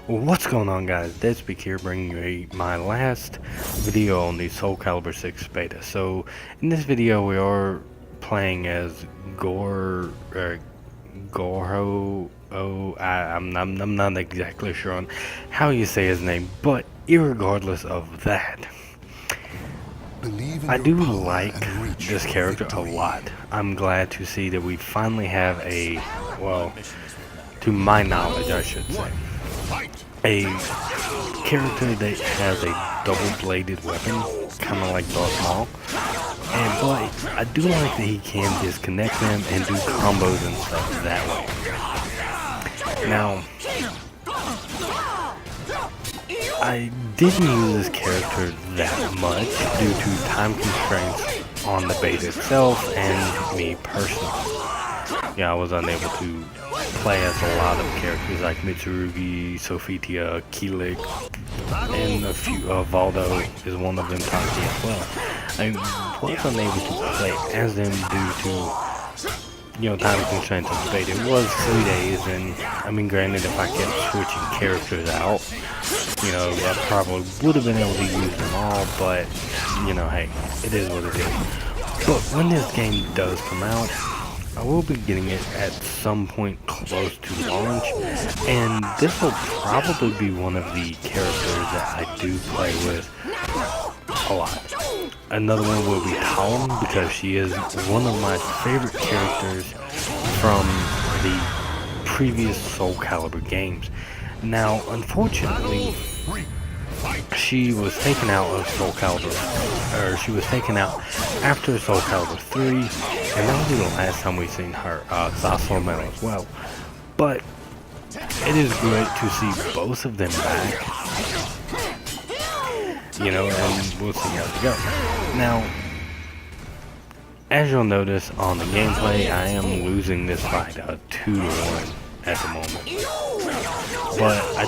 What's going on, guys? Deadspeak here, bringing you my last video on the Soul Calibur 6 beta. So in this video we are playing as Gorho. I'm not exactly sure on how you say his name, but irregardless of that, I do like this character a lot. I'm glad to see that we finally have a, well, to my knowledge I should say, a character that has a double-bladed weapon, kind of like Darth Maul. But I do like that he can disconnect them and do combos and stuff that way. Now, I didn't use this character that much due to time constraints on the beta itself and me personally. Yeah, I was unable to play as a lot of characters like Mitsurugi, Sophitia, Keelik, and a few. Valdo is one of them, Taki as well. I was unable to play as them due to, time constraints on the beta. It was 3 days, and I mean, granted, if I kept switching characters out, I probably would have been able to use them all, but, hey, it is what it is. But when this game does come out, I will be getting it at some point close to launch, and this will probably be one of the characters that I do play with a lot. Another one will be Talon, because she is one of my favorite characters from the previous Soul Calibur games. Now, unfortunately, she was taken out of Soul Calibur, or she was taken out after Soul Calibur 3, and that will be the last time we've seen her, Zaslav Metal as well. But it is great to see both of them back, and we'll see how they go. Now, as you'll notice on the gameplay, I am losing this fight 2-1 at the moment. But I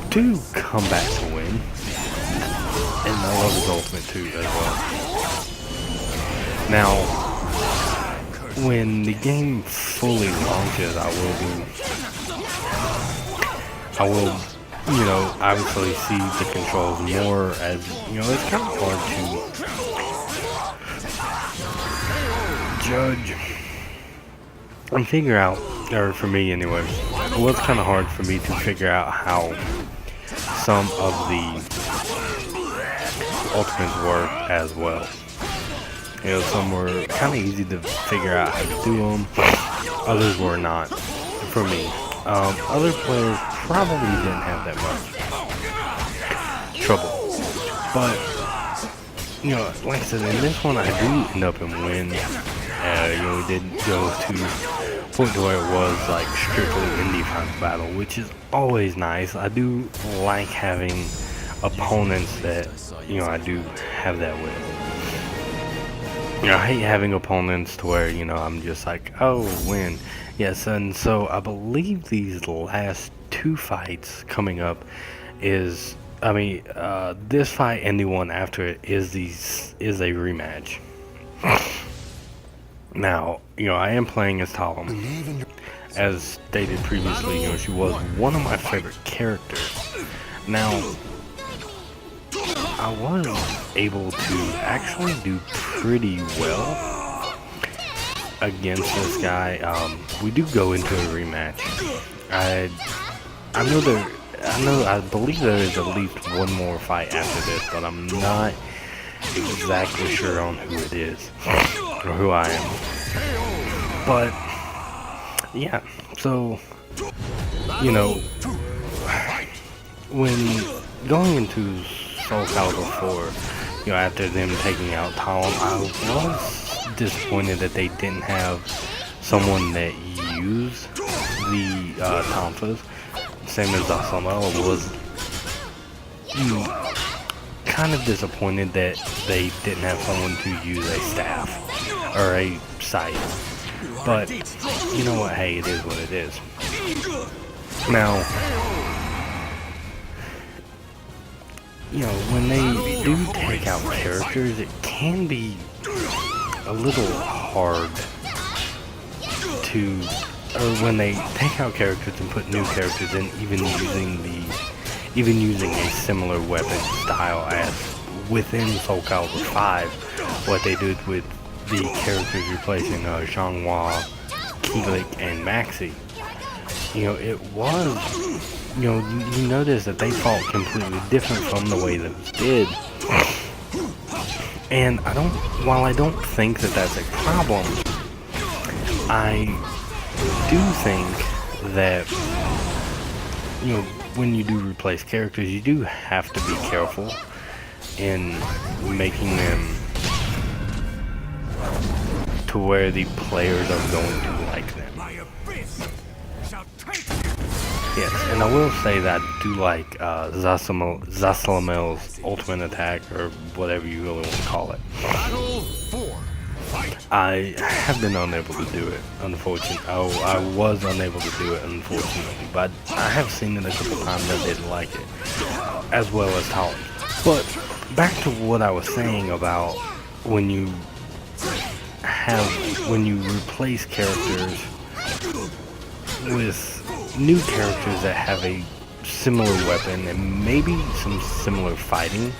do come back to win, and I love his ultimate too as well. Now, when the game fully launches, I will, obviously see the controls more, as, it's kind of hard to judge and figure out, or for me anyways, it was kind of hard for me to figure out how some of the ultimates work as well. Some were kind of easy to figure out how to do them, others were not, for me. Other players probably didn't have that much trouble. But, like I said, in this one I do end up and win. We didn't go to point to where it was like strictly indie kind of battle, which is always nice. I do like having opponents that, I do have that with. I hate having opponents to where, I'm just like, oh, win. Yes, and so I believe these last two fights coming up is, this fight and the one after it is a rematch. Now, I am playing as Talon. As stated previously, she was one of my favorite characters. Now, I was able to actually do pretty well against this guy. We do go into a rematch. I believe there is at least one more fight after this, but I'm not exactly sure on who it is or who I am. But yeah, so when going into Soul Calibur 4, after them taking out Talon, I was disappointed that they didn't have someone that used the Tonfas, same as Zaslav. Was kind of disappointed that they didn't have someone to use a staff or a sight. But you know what? Hey, it is what it is. Now, when they do take out characters, it can be a little hard to or when they take out characters and put new characters in, even using a similar weapon style as within Soul Calibur 5, what they did with the characters replacing Xianghua, Keelik, and Maxi. It was, you notice that they fought completely different from the way those did. And while I don't think that that's a problem, I do think that, when you do replace characters, you do have to be careful in making them to where the players are going to like them. Yes, and I will say that I do like Zasalamel's ultimate attack, or whatever you really want to call it. I have been unable to do it, unfortunately. I was unable to do it, unfortunately, but I have seen it a couple times. I did like it, as well as Talon. But back to what I was saying about when you replace characters with new characters that have a similar weapon and maybe some similar fighting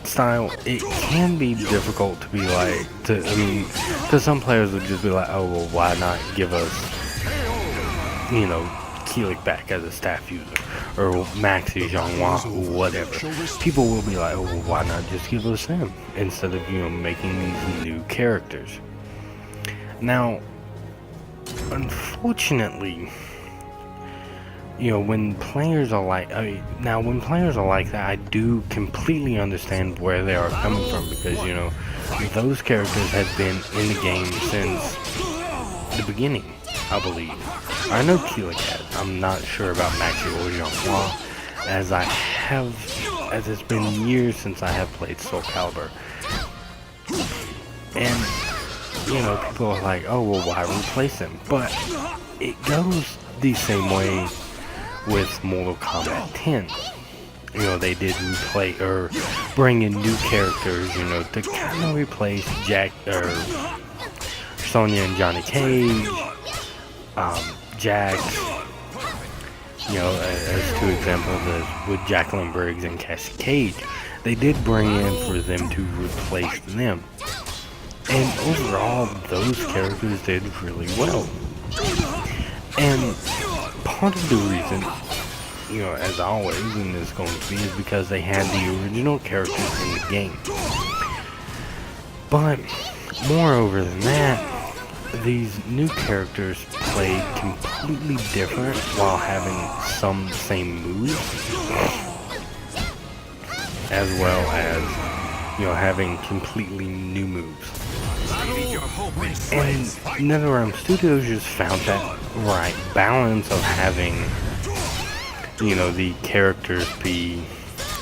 style, it can be difficult to be like, because some players would just be like, oh, well, why not give us, Keelik back as a staff user, or Maxi, Xianghua, or whatever. People will be like, oh, well, why not just give us them, instead of, making these new characters. Now, unfortunately, when players are like, when players are like that, I do completely understand where they are coming from, because, those characters have been in the game since the beginning, I believe. I know Keelik has. I'm not sure about Maxi or Xianghua, as it's been years since I have played Soul Calibur. And, people are like, oh, well, why replace them? But it goes the same way with Mortal Kombat 10. They did replace, or bring in new characters, to kind of replace Sonya and Johnny Cage, Jax, as two examples, with Jacqueline Briggs and Cassie Cage. They did bring in for them to replace them. And overall, those characters did really well. And part of the reason, as always, and it's going to be, is because they had the original characters in the game. But, moreover than that, these new characters played completely different while having some same moves, as well as, having completely new moves. And NetherRealm Studios just found that right balance of having, the characters be,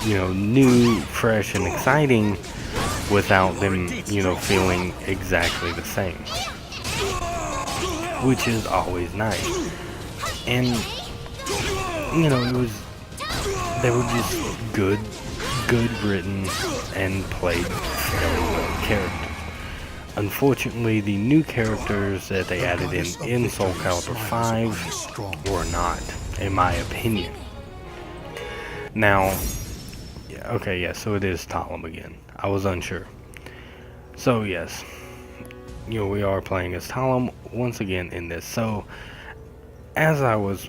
new, fresh, and exciting without them, feeling exactly the same. Which is always nice. And, they were just good written and played fairly well characters. Unfortunately, the new characters that they added in Soul Calibur 5 were not, in my opinion. Now, so it is Talon again. I was unsure. So yes, we are playing as Talon once again in this. So, as I was,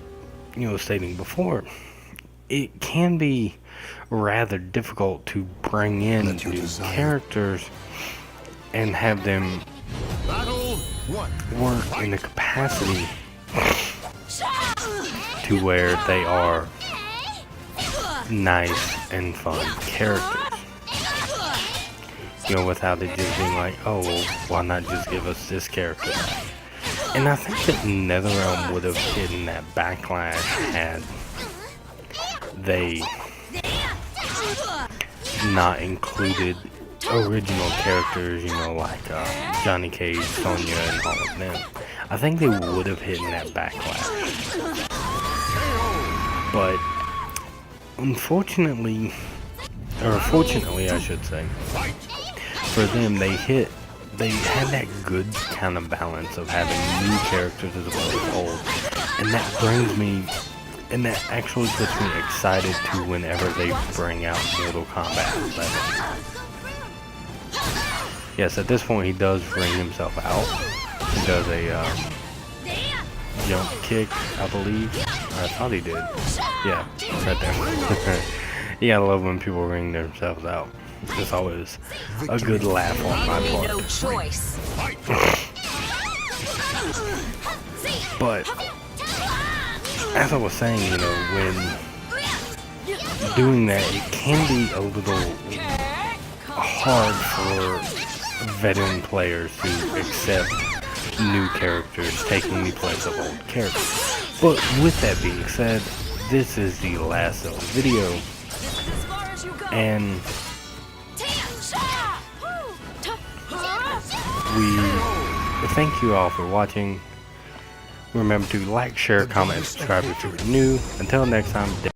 stating before, it can be rather difficult to bring in new characters and have them work in a capacity to where they are nice and fun characters. Without it just being like, oh, well, why not just give us this character? And I think that NetherRealm would have hidden that backlash had they not included original characters, like Johnny Cage, Sonya, and all of them. I think they would have hidden that backlash. But unfortunately, or fortunately I should say, for them, they hit they had that good kind of balance of having new characters as well as old, and that brings me, and that actually gets me excited to whenever they bring out Mortal Kombat 11. Yes, at this point he does ring himself out. He does a jump kick, I believe. I thought he did. Yeah, right there. You gotta love when people ring themselves out. It's always a good laugh on my part. No choice. But as I was saying, you know, when doing that, it can be a little hard for veteran players to accept new characters taking the place of old characters. But with that being said, this is the last of the video, and we thank you all for watching. Remember to like, share, comment, and subscribe if you're new. Until next time.